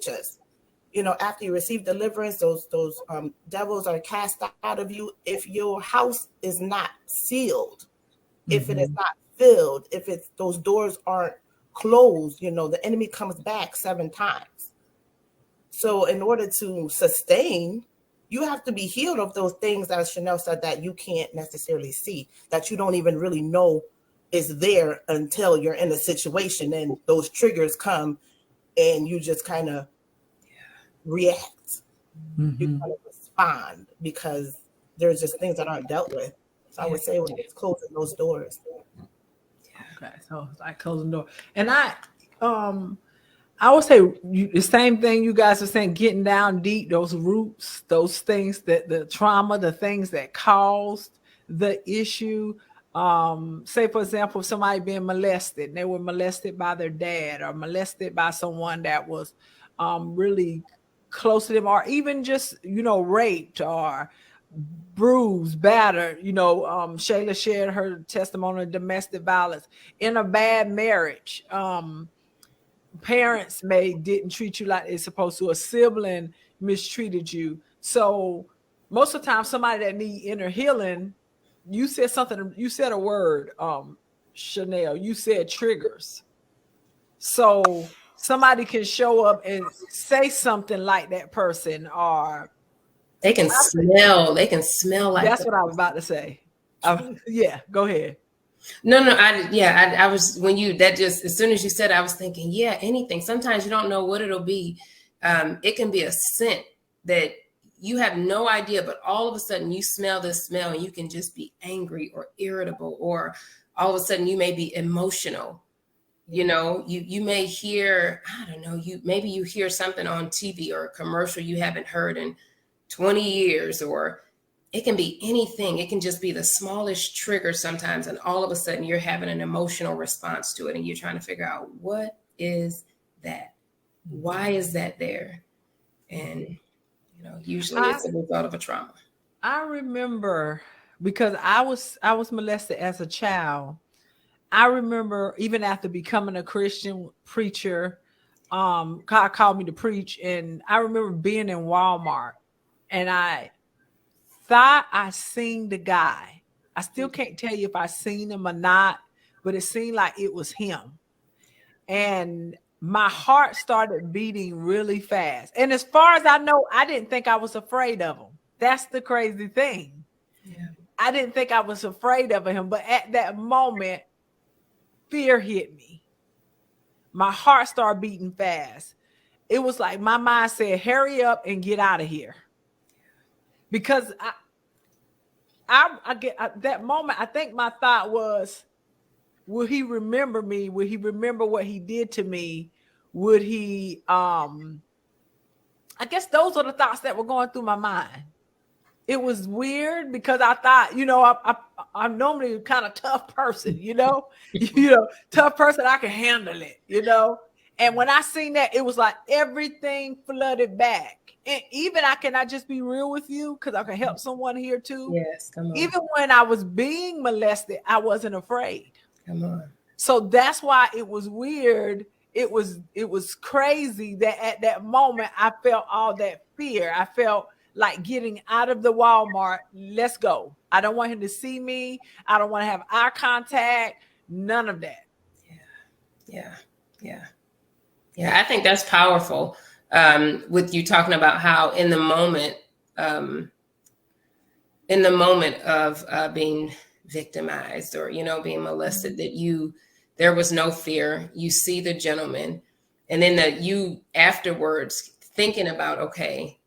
scriptures. You know, after you receive deliverance, those devils are cast out of you. If your house is not sealed, if it is not filled, if it's those doors aren't closed, you know, the enemy comes back 7 times. So in order to sustain, you have to be healed of those things, as Chanel said, that you can't necessarily see, that you don't even really know is there until you're in a situation and those triggers come and you just kind of react. You kind of respond because there's just things that aren't dealt with. So I would say when it's closing those doors. Okay, so it's like closing the door. And I would say the same thing you guys are saying, getting down deep, those roots, those things that the trauma, the things that caused the issue. Say, for example, somebody being molested, and they were molested by their dad or molested by someone that was really close to them, or even just, you know, raped or bruised, battered. You know, Shayla shared her testimony of domestic violence in a bad marriage. Parents didn't treat you like they're supposed to. A sibling mistreated you. So most of the time, somebody that need inner healing, you said something. You said a word, Chanel. You said triggers. So somebody can show up and say something like that person, or they can smell. They can smell like. That's what I was about to say. Yeah, go ahead. No, I was, when you, that just, as soon as you said it, I was thinking, yeah, anything. Sometimes you don't know what it'll be. It can be a scent that you have no idea, but all of a sudden you smell this smell and you can just be angry or irritable, or all of a sudden you may be emotional. You know, you may hear, I don't know, maybe you hear something on TV or a commercial you haven't heard in 20 years, or it can be anything. It can just be the smallest trigger sometimes. And all of a sudden you're having an emotional response to it. And you're trying to figure out, what is that? Why is that there? And, you know, usually it's a result of a trauma. I remember, because I was molested as a child. I remember even after becoming a Christian preacher, God called me to preach. And I remember being in Walmart and I thought I seen the guy. I still can't tell you if I seen him or not, but it seemed like it was him. And my heart started beating really fast. And as far as I know, I didn't think I was afraid of him. That's the crazy thing. Yeah. I didn't think I was afraid of him, but at that moment, fear hit me. My heart started beating fast. It was like my mind said, hurry up and get out of here. Because I get at that moment, I think my thought was, will he remember me? Will he remember what he did to me? Would he, I guess those are the thoughts that were going through my mind. It was weird because I thought, you know, I'm normally a kind of tough person, you know, tough person. I can handle it, you know. And when I seen that, it was like everything flooded back. And even can I just be real with you? Because I can help someone here too. Yes, come on. Even when I was being molested, I wasn't afraid. Come on. So that's why it was weird. It was crazy that at that moment I felt all that fear. I felt like getting out of the Walmart. Let's go. I don't want him to see me. I don't want to have eye contact. None of that. Yeah. I think that's powerful. With you talking about how in the moment of being victimized or, you know, being molested, that there was no fear. You see the gentleman, and then that you afterwards thinking about, okay,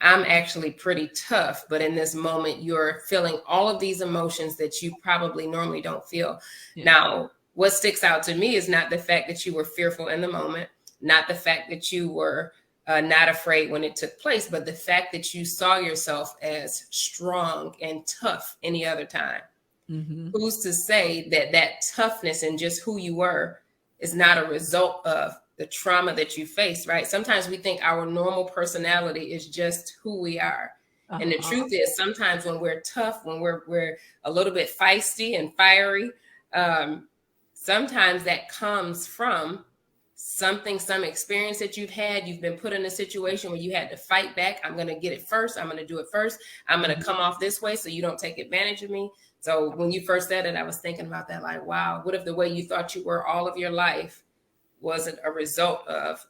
I'm actually pretty tough, but in this moment, you're feeling all of these emotions that you probably normally don't feel. Yeah. Now, what sticks out to me is not the fact that you were fearful in the moment, not the fact that you were not afraid when it took place, but the fact that you saw yourself as strong and tough any other time. Mm-hmm. Who's to say that toughness and just who you were is not a result of the trauma that you face, right? Sometimes we think our normal personality is just who we are. Uh-huh. And the truth is, sometimes when we're tough, when we're a little bit feisty and fiery, sometimes that comes from some experience that you've had. You've been put in a situation where you had to fight back. I'm going to get it first. I'm going to do it first. I'm going to come off this way so you don't take advantage of me. So when you first said it, I was thinking about that, like, wow, what if the way you thought you were all of your life wasn't a result of,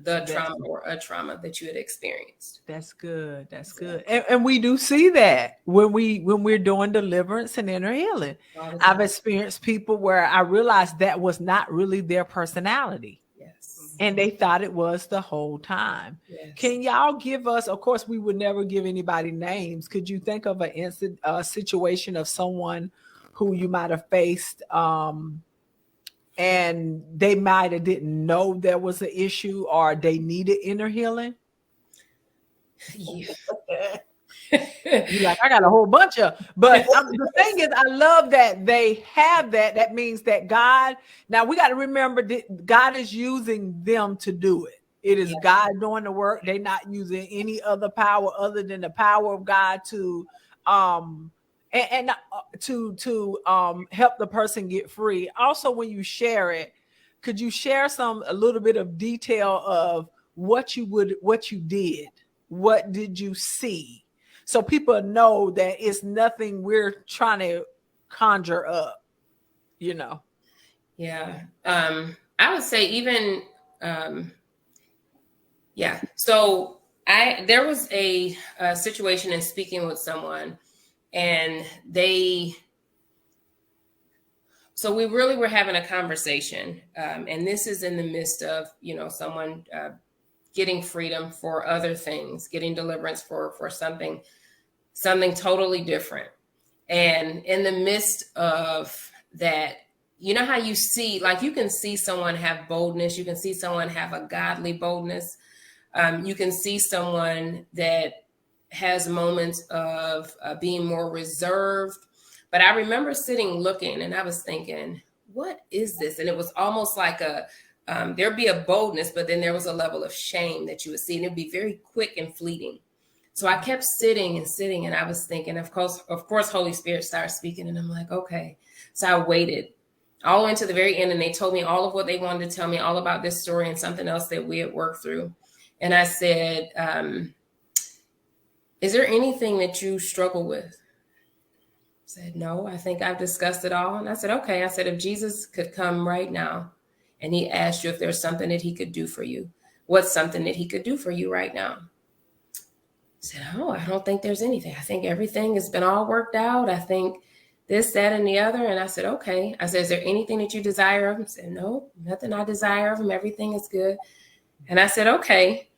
the trauma or a trauma that you had experienced? That's good. That's good. And we do see that when we're doing deliverance and inner healing. I've experienced people where I realized that was not really their personality. Yes. And they thought it was the whole time. Yes. Can y'all give us, of course, we would never give anybody names. Could you think of a situation of someone who you might have faced, and they might have didn't know there was an issue or they needed inner healing? Yeah. You're like, I got a whole bunch of, but the thing is, I love that they have that. That means that God, now we got to remember that God is using them to do it. It is God doing the work. They're not using any other power other than the power of God to, to help the person get free. Also, when you share it, could you share a little bit of detail of what you did? What did you see? So people know that it's nothing we're trying to conjure up, Yeah. I would say even, So there was a situation in speaking with someone, and so we really were having a conversation. And this is in the midst of, someone getting freedom for other things, getting deliverance for something totally different. And in the midst of that, you know how you see, like you can see someone have boldness. You can see someone have a godly boldness. You can see someone that has moments of being more reserved. But I remember sitting looking and I was thinking, what is this? And it was almost like there'd be a boldness, but then there was a level of shame that you would see, and it'd be very quick and fleeting. So I kept sitting, and I was thinking, of course, Holy Spirit started speaking, and I'm like, okay. So I waited all the way to the very end, and they told me all of what they wanted to tell me, all about this story and something else that we had worked through. And I said, is there anything that you struggle with? I said, no, I think I've discussed it all. And I said, okay. I said, if Jesus could come right now and he asked you if there's something that he could do for you, what's something that he could do for you right now? I said, oh, I don't think there's anything. I think everything has been all worked out. I think this, that, and the other. And I said, okay. I said, is there anything that you desire of him? He said, no, nothing I desire of him. Everything is good. And I said, okay.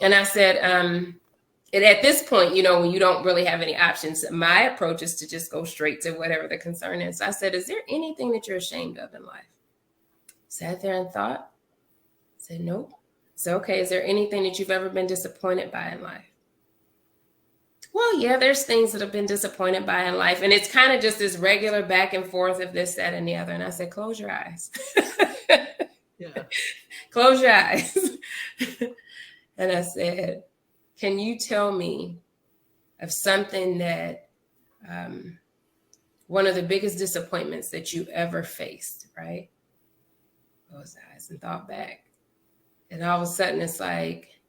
And I said, and at this point, when you don't really have any options, my approach is to just go straight to whatever the concern is. So I said, is there anything that you're ashamed of in life? Sat there and thought. Said, nope. So, okay, is there anything that you've ever been disappointed by in life? Well, yeah, there's things that I've been disappointed by in life. And it's kind of just this regular back and forth of this, that, and the other. And I said, close your eyes. Yeah. Close your eyes. And I said, can you tell me of something that one of the biggest disappointments that you ever faced, right? Closed eyes and thought back. And all of a sudden it's like,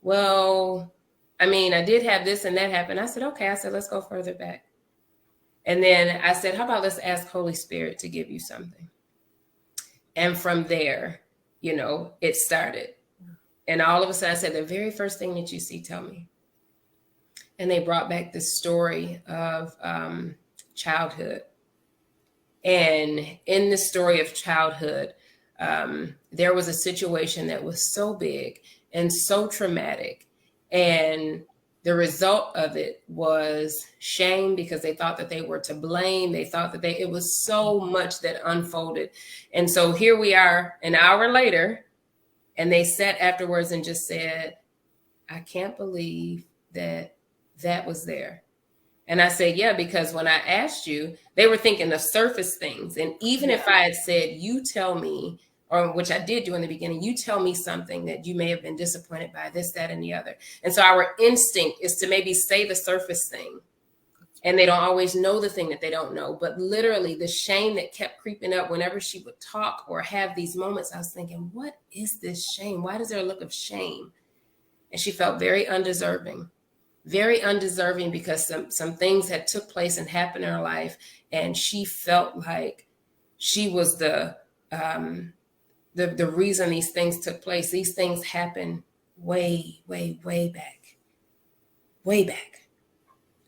well, I mean, I did have this and that happen. I said, okay. I said, let's go further back. And then I said, how about let's ask Holy Spirit to give you something? And from there, it started. And all of a sudden I said, the very first thing that you see, tell me. And they brought back this story of childhood. And in the story of childhood, there was a situation that was so big and so traumatic. And the result of it was shame, because they thought that they were to blame. They thought that it was so much that unfolded. And so here we are an hour later, and they sat afterwards and just said, I can't believe that was there. And I said, yeah, because when I asked you, they were thinking of surface things. And even if I had said, you tell me, or which I did do in the beginning, you tell me something that you may have been disappointed by, this, that, and the other. And so our instinct is to maybe say the surface thing And they don't always know the thing that they don't know. But literally the shame that kept creeping up whenever she would talk or have these moments, I was thinking, what is this shame? Why does there a look of shame? And she felt very undeserving because some things had took place and happened in her life. And she felt like she was the reason these things took place. These things happened way back.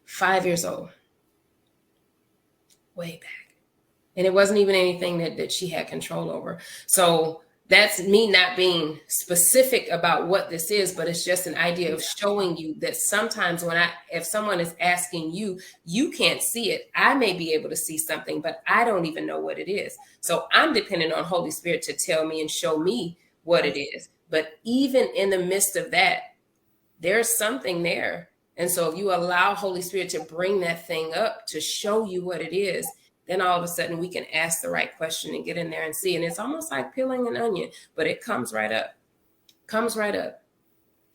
5 years old, way back. And it wasn't even anything that she had control over. So that's me not being specific about what this is, but it's just an idea of showing you that sometimes if someone is asking you, you can't see it. I may be able to see something, but I don't even know what it is. So I'm dependent on Holy Spirit to tell me and show me what it is. But even in the midst of that, there's something there. And so if you allow Holy Spirit to bring that thing up to show you what it is, then all of a sudden we can ask the right question and get in there and see. And it's almost like peeling an onion, but it comes right up.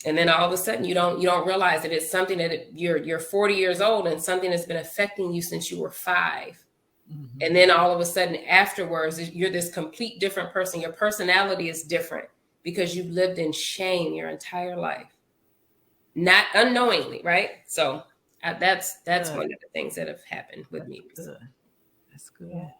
And then all of a sudden you don't realize that it's something that you're 40 years old and something that's been affecting you since you were 5. Mm-hmm. And then all of a sudden afterwards, you're this complete different person. Your personality is different because you've lived in shame your entire life. Not unknowingly, right? So that's one of the things that have happened with me. That's good.